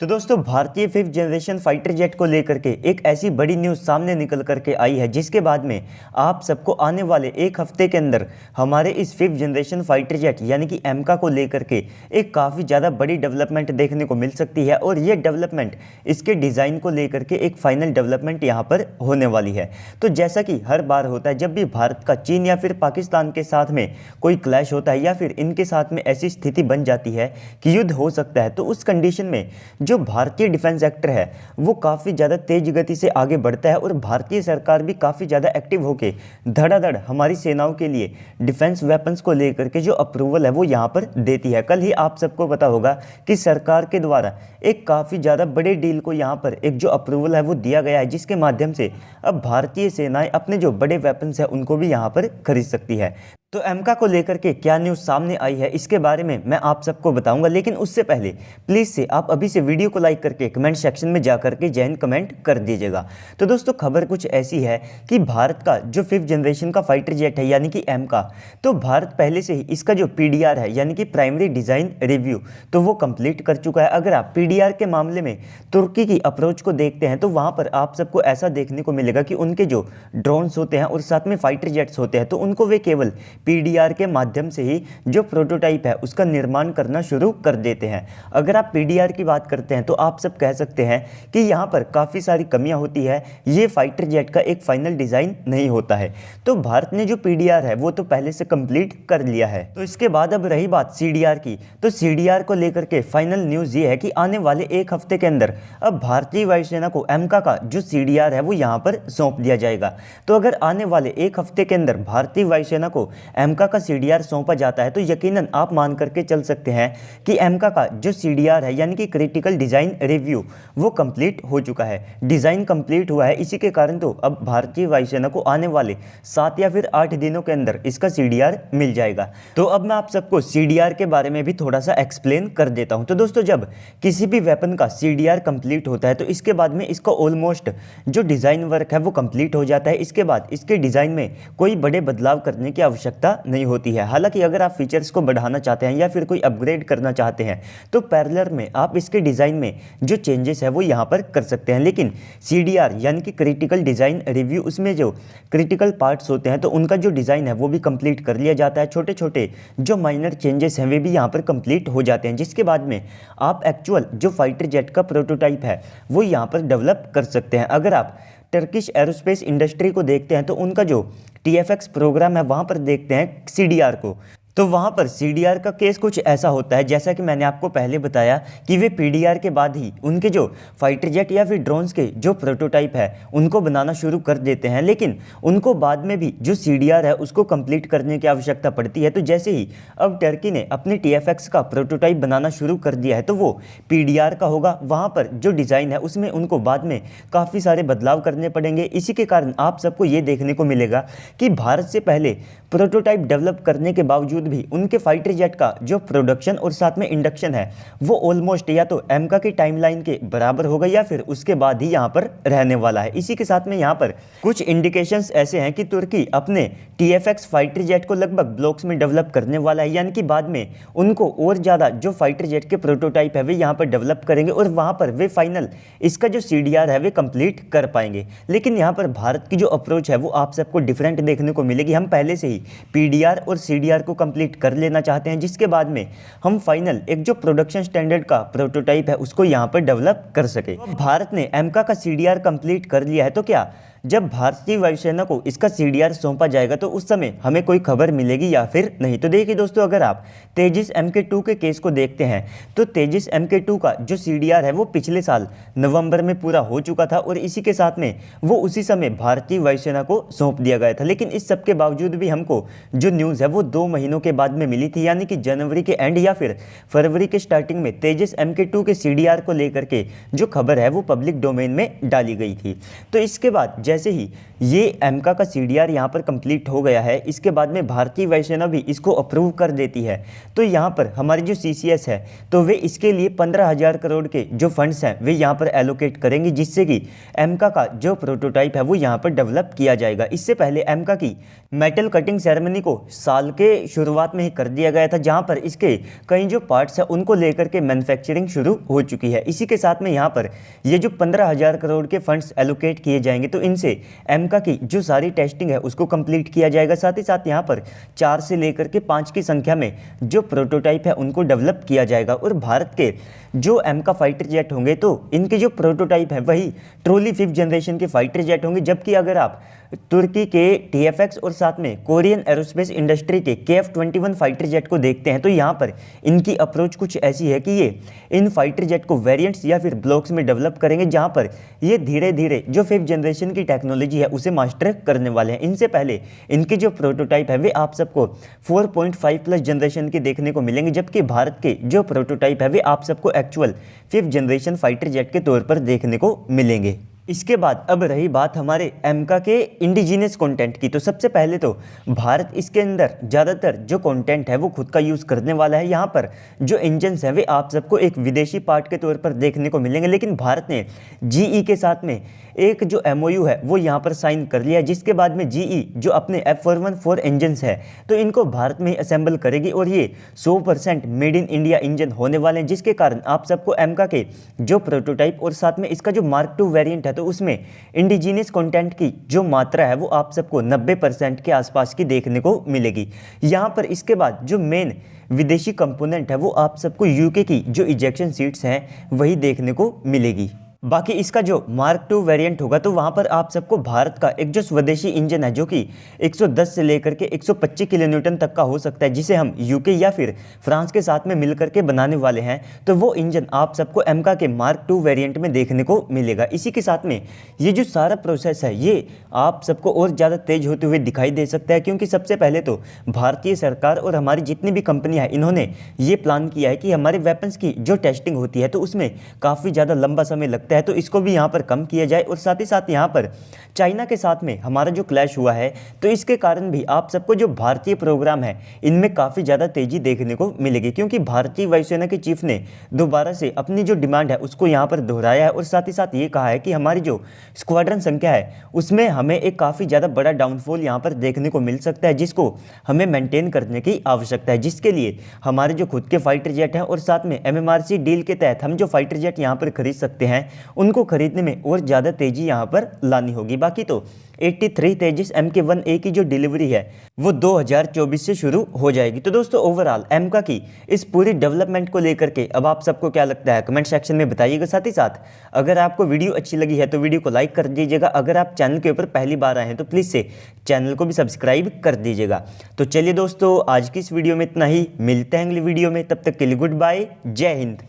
तो दोस्तों भारतीय 5th जनरेशन फाइटर जेट को लेकर के एक ऐसी बड़ी न्यूज़ सामने निकल करके आई है जिसके बाद में आप सबको आने वाले एक हफ्ते के अंदर हमारे इस 5th जनरेशन फाइटर जेट यानी कि एमका को लेकर के एक काफ़ी ज़्यादा बड़ी डेवलपमेंट देखने को मिल सकती है। और ये डेवलपमेंट इसके डिज़ाइन को लेकर के एक फाइनल डेवलपमेंट यहाँ पर होने वाली है। तो जैसा कि हर बार होता है जब भी भारत का चीन या फिर पाकिस्तान के साथ में कोई क्लैश होता है या फिर इनके साथ में ऐसी स्थिति बन जाती है कि युद्ध हो सकता है, तो उस कंडीशन में जो भारतीय डिफेंस सेक्टर है वो काफ़ी ज़्यादा तेज गति से आगे बढ़ता है और भारतीय सरकार भी काफ़ी ज़्यादा एक्टिव होकर धड़ाधड़ हमारी सेनाओं के लिए डिफेंस वेपन्स को लेकर के जो अप्रूवल है वो यहाँ पर देती है। कल ही आप सबको पता होगा कि सरकार के द्वारा एक काफ़ी ज़्यादा बड़े डील को यहाँ पर एक जो अप्रूवल है वो दिया गया है, जिसके माध्यम से अब भारतीय सेनाएं अपने जो बड़े वेपन्स हैं उनको भी यहाँ पर खरीद सकती है। तो एमका को लेकर के क्या न्यूज़ सामने आई है इसके बारे में मैं आप सबको बताऊंगा, लेकिन उससे पहले प्लीज़ से आप अभी से वीडियो को लाइक करके कमेंट सेक्शन में जा करके जय हिंद कमेंट कर दीजिएगा। तो दोस्तों खबर कुछ ऐसी है कि भारत का जो 5th जनरेशन का फाइटर जेट है यानी कि एमका, तो भारत पहले से ही इसका जो पीडीआर है यानी कि प्राइमरी डिज़ाइन रिव्यू तो वो कंप्लीट कर चुका है। अगर आप पीडीआर के मामले में तुर्की की अप्रोच को देखते हैं तो वहाँ पर आप सबको ऐसा देखने को मिलेगा कि उनके जो ड्रोन्स होते हैं और साथ में फाइटर जेट्स होते हैं तो उनको वे केवल पीडीआर के माध्यम से ही जो प्रोटोटाइप है उसका निर्माण करना शुरू कर देते हैं। अगर आप पीडीआर की बात करते हैं तो आप सब कह सकते हैं कि यहाँ पर काफ़ी सारी कमियां होती है, ये फाइटर जेट का एक फाइनल डिज़ाइन नहीं होता है। तो भारत ने जो पीडीआर है वो तो पहले से कंप्लीट कर लिया है। तो इसके बाद अब रही बात सीडीआर की, तो सीडीआर को लेकर के फाइनल न्यूज़ ये है कि आने वाले एक हफ्ते के अंदर अब भारतीय वायुसेना को एमका का जो सीडीआर है वो यहाँ पर सौंप दिया जाएगा। तो अगर आने वाले एक हफ्ते के अंदर भारतीय वायुसेना को एमका का सीडीआर सौंपा जाता है तो यकीनन आप मान करके चल सकते हैं कि एमका का जो सीडीआर है यानी कि क्रिटिकल डिज़ाइन रिव्यू वो कंप्लीट हो चुका है, डिज़ाइन कंप्लीट हुआ है। इसी के कारण तो अब भारतीय वायुसेना को आने वाले 7 या फिर 8 दिनों के अंदर इसका सीडीआर मिल जाएगा। तो अब मैं आप सबको सीडीआर के बारे में भी थोड़ा सा एक्सप्लेन कर देता हूं। तो दोस्तों जब किसी भी वेपन का सीडीआर कंप्लीट होता है तो इसके बाद में इसका ऑलमोस्ट जो डिज़ाइन वर्क है वो कंप्लीट हो जाता है। इसके बाद इसके डिज़ाइन में कोई बड़े बदलाव करने की आवश्यकता नहीं होती है। हालांकि अगर आप फीचर्स को बढ़ाना चाहते हैं या फिर कोई अपग्रेड करना चाहते हैं तो पैरेलल में आप इसके डिज़ाइन में जो चेंजेस है वो यहाँ पर कर सकते हैं। लेकिन सीडीआर यानी कि क्रिटिकल डिज़ाइन रिव्यू, उसमें जो क्रिटिकल पार्ट्स होते हैं तो उनका जो डिज़ाइन है वो भी कंप्लीट कर लिया जाता है। छोटे छोटे जो माइनर चेंजेस हैं वे भी यहाँ पर कंप्लीट हो जाते हैं, जिसके बाद में आप एक्चुअल जो फाइटर जेट का प्रोटोटाइप है वो यहाँ पर डेवलप कर सकते हैं। अगर आप टर्किश एरोस्पेस इंडस्ट्री को देखते हैं तो उनका जो TFX प्रोग्राम है वहाँ पर देखते हैं सीडीआर को, तो वहाँ पर सीडीआर का केस कुछ ऐसा होता है जैसा कि मैंने आपको पहले बताया कि वे पीडीआर के बाद ही उनके जो फाइटर जेट या फिर ड्रोन्स के जो प्रोटोटाइप है उनको बनाना शुरू कर देते हैं, लेकिन उनको बाद में भी जो सीडीआर है उसको कंप्लीट करने की आवश्यकता पड़ती है। तो जैसे ही अब टर्की ने अपने TFX का प्रोटोटाइप बनाना शुरू कर दिया है तो वो पीडीआर का होगा। वहाँ पर जो डिज़ाइन है उसमें उनको बाद में काफ़ी सारे बदलाव करने पड़ेंगे। इसी के कारण आप सबको ये देखने को मिलेगा कि भारत से पहले प्रोटोटाइप डेवलप करने के बावजूद भी उनके फाइटर जेट का जो प्रोडक्शन और साथ में इंडक्शन है वो ऑलमोस्ट या तो एमका की टाइमलाइन के बराबर होगा या फिर उसके बाद ही यहाँ पर रहने वाला है। इसी के साथ में यहाँ पर कुछ इंडिकेशंस ऐसे हैं कि तुर्की अपने TFX फाइटर जेट को लगभग ब्लॉक्स में डेवलप करने वाला है, यानी कि बाद में उनको और ज़्यादा जो फाइटर जेट के प्रोटोटाइप है वे यहाँ पर डेवलप करेंगे और वहाँ पर वे फाइनल इसका जो सीडीआर है वे कंप्लीट कर पाएंगे। लेकिन यहाँ पर भारत की जो अप्रोच है वो आप सबको डिफरेंट देखने को मिलेगी। हम पहले से ही पीडीआर और सीडीआर को कंप्लीट कर लेना चाहते हैं, जिसके बाद में हम फाइनल एक जो प्रोडक्शन स्टैंडर्ड का प्रोटोटाइप है उसको यहाँ पर डेवलप कर सके। तो भारत ने एमका का सीडीआर कंप्लीट कर लिया है, तो क्या जब भारतीय वायुसेना को इसका सीडीआर सौंपा जाएगा तो उस समय हमें कोई खबर मिलेगी या फिर नहीं? तो देखिए दोस्तों, अगर आप तेजस MK2 के केस को देखते हैं तो तेजस MK2 का जो सीडीआर है वो पिछले साल नवंबर में पूरा हो चुका था और इसी के साथ में वो उसी समय भारतीय वायुसेना को सौंप दिया गया था। लेकिन इस सब के बावजूद भी हमको जो न्यूज़ है वो 2 महीनों के बाद में मिली थी, यानी कि जनवरी के एंड या फिर फरवरी के स्टार्टिंग में तेजस MK2 के सीडीआर को लेकर के जो खबर है वो पब्लिक डोमेन में डाली गई थी। तो इसके बाद जैसे ही ये एमका का CDR यहाँ पर कंप्लीट हो गया है, इसके बाद में भारतीय वायुसेना भी इसको अप्रूव कर देती है, तो यहाँ पर हमारी जो CCS है तो वे इसके लिए 15,000 करोड़ के जो फंड्स हैं वे यहाँ पर एलोकेट करेंगे, जिससे कि एमका का जो प्रोटोटाइप है वो यहाँ पर डेवलप किया जाएगा। इससे पहले एमका की मेटल कटिंग सेरेमनी को साल के शुरुआत में ही कर दिया गया था, जहाँ पर इसके कई जो पार्ट्स हैं उनको लेकर के मैन्युफैक्चरिंग शुरू हो चुकी है। इसी के साथ में यहाँ पर ये जो 15,000 करोड़ के फंड्स एलोकेट किए जाएंगे तो इनसे एमका की जो सारी टेस्टिंग है उसको कंप्लीट किया जाएगा। साथ ही साथ यहाँ पर 4 से लेकर के 5 की संख्या में जो प्रोटोटाइप है उनको डेवलप किया जाएगा। और भारत के जो एमका फाइटर जेट होंगे तो इनके जो प्रोटोटाइप है वही ट्रोली 5th जनरेशन के फाइटर जेट होंगे, जबकि अगर आप तुर्की के TFX और साथ में कोरियन एरोस्पेस इंडस्ट्री के KF-21 फाइटर जेट को देखते हैं तो यहाँ पर इनकी अप्रोच कुछ ऐसी है कि ये इन फाइटर जेट को वेरिएंट्स या फिर ब्लॉक्स में डेवलप करेंगे, जहाँ पर ये धीरे धीरे जो 5th जनरेशन की टेक्नोलॉजी है उसे मास्टर करने वाले हैं। इनसे पहले इनकी जो प्रोटोटाइप है वे आप सबको 4.5+ जनरेशन के देखने को मिलेंगे, जबकि भारत के जो प्रोटोटाइप है वे आप सबको actual 5th generation fighter jet के तौर पर देखने को मिलेंगे। इसके बाद अब रही बात हमारे एमका के इंडिजीनियस कंटेंट की, तो सबसे पहले तो भारत इसके अंदर ज़्यादातर जो कंटेंट है वो खुद का यूज़ करने वाला है। यहाँ पर जो इंजन्स हैं वे आप सबको एक विदेशी पार्ट के तौर पर देखने को मिलेंगे, लेकिन भारत ने GE के साथ में एक जो MOU है वो यहाँ पर साइन कर लिया, जिसके बाद में GE जो अपने F414 इंजन्स है तो इनको भारत में ही असेंबल करेगी और ये 100% मेड इन इंडिया इंजन होने वाले हैं, जिसके कारण आप सबको एमका के जो प्रोटोटाइप और साथ में इसका जो Mark II वेरिएंट है तो उसमें इंडिजीनियस कंटेंट की जो मात्रा है वो आप सबको 90% के आसपास की देखने को मिलेगी। यहाँ पर इसके बाद जो मेन विदेशी कंपोनेंट है वो आप सबको UK की जो इजेक्शन सीट्स हैं वही देखने को मिलेगी। बाकी इसका जो Mark II वेरिएंट होगा तो वहाँ पर आप सबको भारत का एक जो स्वदेशी इंजन है जो कि 110 से लेकर के 125 किलोन्यूटन तक का हो सकता है, जिसे हम UK या फिर फ्रांस के साथ में मिल करके बनाने वाले हैं, तो वो इंजन आप सबको एमका के Mark II वेरिएंट में देखने को मिलेगा। इसी के साथ में ये जो सारा प्रोसेस है ये आप सबको और ज़्यादा तेज होते हुए दिखाई दे सकता है, क्योंकि सबसे पहले तो भारतीय सरकार और हमारी जितनी भी कंपनियाँ हैं इन्होंने ये प्लान किया है कि हमारे वेपन्स की जो टेस्टिंग होती है तो उसमें काफ़ी ज़्यादा लंबा समय लगता है, तो इसको भी यहाँ पर कम किया जाए। और साथ ही साथ यहाँ पर चाइना के साथ में हमारा जो क्लैश हुआ है तो इसके कारण भी आप सबको जो भारतीय प्रोग्राम है इनमें काफ़ी ज़्यादा तेज़ी देखने को मिलेगी, क्योंकि भारतीय वायुसेना के चीफ ने दोबारा से अपनी जो डिमांड है उसको यहाँ पर दोहराया है और साथ ही साथ ये कहा है कि हमारी जो स्क्वाड्रन संख्या है उसमें हमें एक काफ़ी ज़्यादा बड़ा डाउनफॉल यहाँ पर देखने को मिल सकता है, जिसको हमें मेंटेन करने की आवश्यकता है, जिसके लिए हमारे जो खुद के फाइटर जेट हैं और साथ में MMRC डील के तहत हम जो फाइटर जेट यहाँ पर खरीद सकते हैं उनको खरीदने में और ज़्यादा तेज़ी यहाँ पर लानी होगी। बाकी तो 83 तेजस MK1A की जो डिलीवरी है वो 2024 से शुरू हो जाएगी। तो दोस्तों ओवरऑल एमका की इस पूरी डेवलपमेंट को लेकर के अब आप सबको क्या लगता है कमेंट सेक्शन में बताइएगा। साथ ही साथ अगर आपको वीडियो अच्छी लगी है तो वीडियो को लाइक कर दीजिएगा। अगर आप चैनल के ऊपर पहली बार आए हैं तो प्लीज़ से चैनल को भी सब्सक्राइब कर दीजिएगा। तो चलिए दोस्तों आज की इस वीडियो में इतना ही, मिलते हैं अगली वीडियो में, तब तक के लिए गुड बाय, जय हिंद।